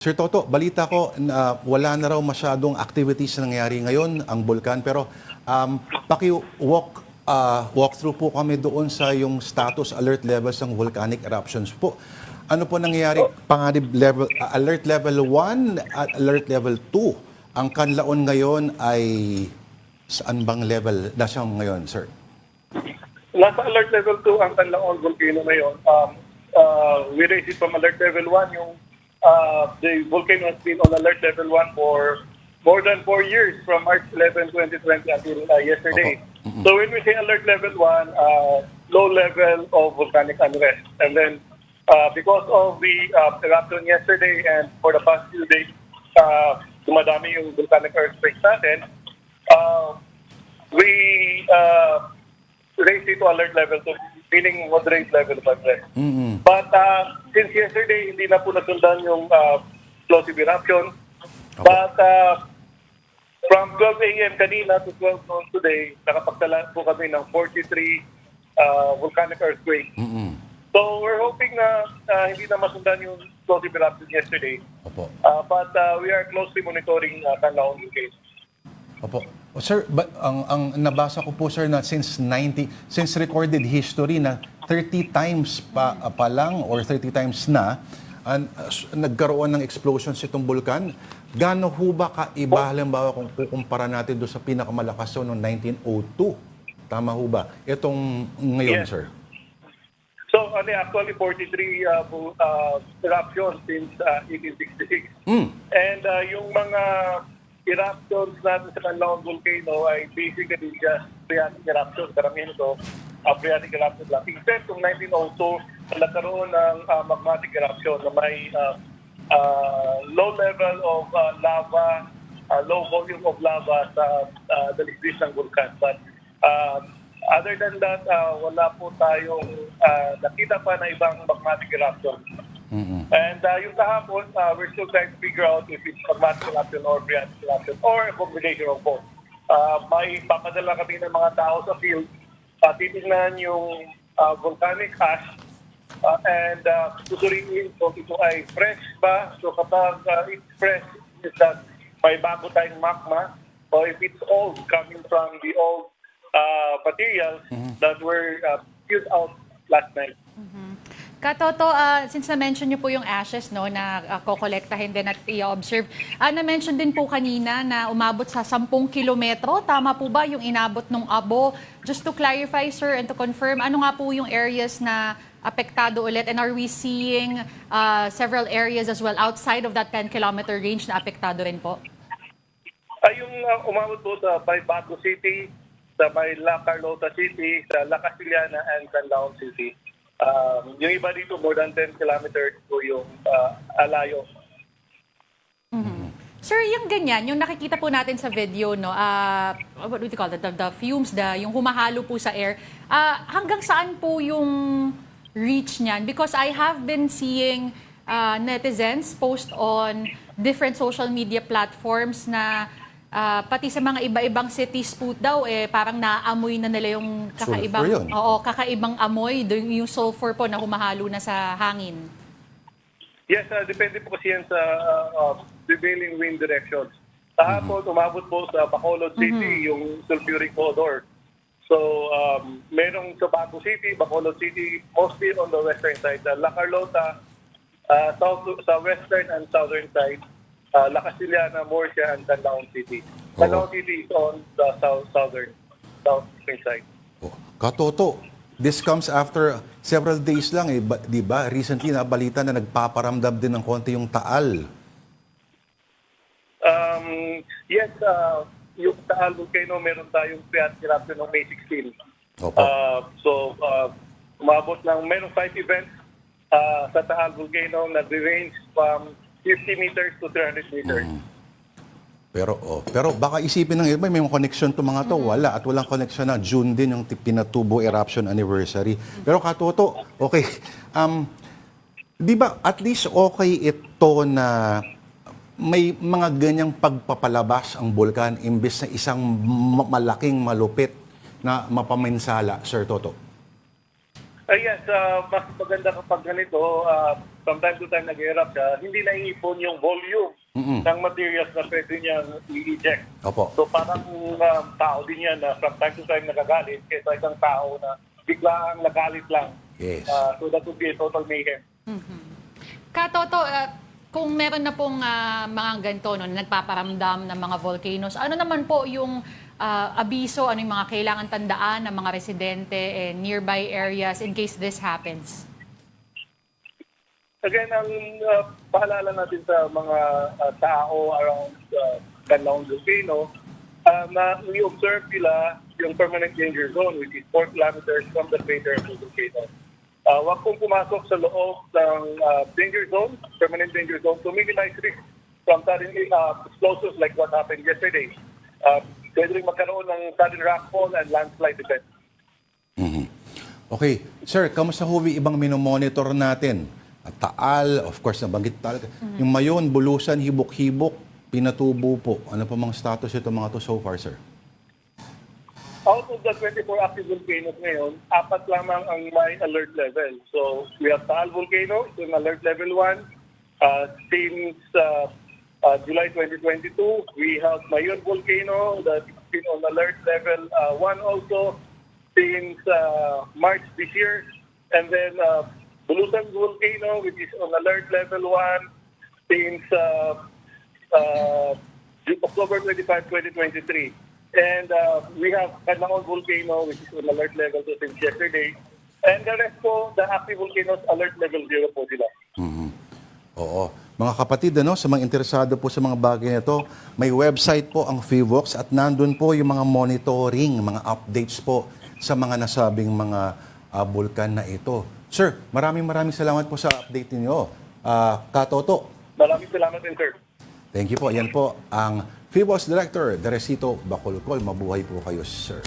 Sir Toto, balita ko na wala na raw masyadong activities na nangyayari ngayon ang bulkan, pero walk through po kami doon sa yung status alert levels ng volcanic eruptions po. Ano po nangyayari? Panganib level, alert level 1 at alert level 2. Ang Canlaon ngayon ay saan bang level na siya ngayon, sir? Nasa alert level 2 ang Canlaon volcano ngayon. We raised it from alert level 1. The volcano has been on alert level 1 for more than 4 years, from March 11, 2020 until yesterday. So when we say alert level 1, low level of volcanic unrest. And then because of the eruption yesterday and for the past few days, dumadami yung volcanic earthquakes natin, we raised it to alert level 2, meaning moderate level of unrest. But since yesterday, hindi na po nasundan yung explosive eruption. But from 12 a.m. kanina to 12 noon today, nakapagtala po kami ng 43 volcanic earthquakes. So we're hoping na hindi na masundan yung explosive eruption yesterday. But we are closely monitoring Canlaon case. Opo. Sir, ang nabasa ko po, sir, na since recorded history na 30 times pa lang or 30 times na nagkaroon ng explosions itong bulkan. Gaano ho ba kaiba, halimbawa kung kukumpara natin doon sa pinakamalakas noong 1902? Tama ho ba? Itong ngayon, Yes. sir? So actually 43 eruptions since 1866. And yung mga eruptions natin sa Canlaon volcano ay basically just phreatic eruptions. Karamihan ito, phreatic eruption lang. Except kung 1902, nagkaroon ng magmatic eruption na may low level of lava, low volume of lava sa dalisdis ng vulkan. But other than that, wala po tayong nakita pa na ibang magmatic eruption. And yung kahapon, we're still trying to figure out if it's magmatic eruption or phreatic eruption or a combination of both. May papadala kami ng mga tao sa field, titignan yung volcanic ash and susuriin kung ito ay fresh ba. So kapag it's fresh, is that may bago tayong magma, or if it's old, coming from the old materials that were spilled out last night. Katoto, since na-mention niyo po yung ashes, no, na kokolektahin din at i-observe, na-mention din po kanina na umabot sa 10 kilometro. Tama po ba yung inabot ng abo? Just to clarify, sir, and to confirm, ano nga po yung areas na apektado ulit? And are we seeing several areas as well outside of that 10-kilometer range na apektado rin po? Yung umabot po sa Bago City, sa may La Carlota City, sa La Casillana, and Canlaon City. Yung iba dito, more than 10 kilometers po yung alayo. Sir, yung ganyan, yung nakikita po natin sa video, no, what do you call that, the fumes, yung humahalo po sa air, hanggang saan po yung reach niyan? Because I have been seeing netizens post on different social media platforms na pati sa mga iba-ibang cities po daw, parang naamoy na nila yung kakaibang amoy, yung sulfur po na humahalo na sa hangin. Yes, depende po kasi yan sa prevailing wind directions. Kahapon, umabot po sa Bacolod City yung sulfuric odor. So, merong sa Bago City, Bacolod City, mostly on the western side. La Carlota, sa western and southern side. La Casillana, Murcia, and Canlaon City. Canlaon City is on the southern side. Katoto, this comes after several days lang, di ba? Recently, nabalita na nagpaparamdam din ng konti yung Taal. Yes, yung Taal volcano, meron tayong phreatic eruption noong May 16. So, umabot ng meron 5 events sa Taal volcano na range from 50 meters to 300 meters. Pero baka isipin ng iba, may mga connection to mga to. Wala. At walang connection na. June din yung Pinatubo eruption anniversary. Pero Katoto, okay. Di ba at least okay ito na may mga ganyang pagpapalabas ang bulkan imbes na isang malaking malupit na mapaminsala, Sir Toto? Yes, mas maganda kapag ganito. from time to time nag-erupt siya, hindi naiipon yung volume ng materials na pwede niyang i-eject. Opo. So parang tao din yan na from time to time nagagalit kaysa isang tao na biglang nagalit lang. Yes. So that would be a total mayhem. Katoto, kung meron na pong mga ganito, no, nagpaparamdam ng mga volcanoes, ano naman po yung abiso, ano yung mga kailangan tandaan ng mga residente and nearby areas in case this happens? Again, ang paalala natin sa mga tao around Canlaon Volcano, na we-observe nila yung permanent danger zone, which is 4 kilometers from the crater of the volcano. Huwag pong pumasok sa loob ng danger zone, permanent danger zone, to minimize risk from sudden explosives like what happened yesterday. Pwede rin magkaroon ng sudden rockfall and landslide events. Okay. Sir, kamusta ho ibang minomonitor natin? At Taal, of course, nabanggit talaga. Yung Mayon, Bulusan, Hibok-Hibok, Pinatubo po. Ano pa mga status ito mga to so far, sir? Out of the 24 active volcanoes ngayon, 4 lamang ang may alert level. So we have Taal Volcano, yung alert level 1. Since July 2022, we have Mayon Volcano that is been on alert level 1 also since March this year. And then Bulusan Volcano, which is on alert level 1 since October 25, 2023. And we have Canlaon Volcano, which is on alert level 2 since yesterday. And the rest po, the active volcanoes, alert level 0 po sila. Oo. Mga kapatid, sa mga interesado po sa mga bagay na ito, may website po ang FIVOX at nandun po yung mga monitoring, mga updates po sa mga nasabing mga bulkan na ito. Sir, maraming salamat po sa update ninyo. Katoto. Maraming salamat din, sir. Thank you po. Yan po ang FIVOX Director, Derecito Bacolcol. Mabuhay po kayo, sir.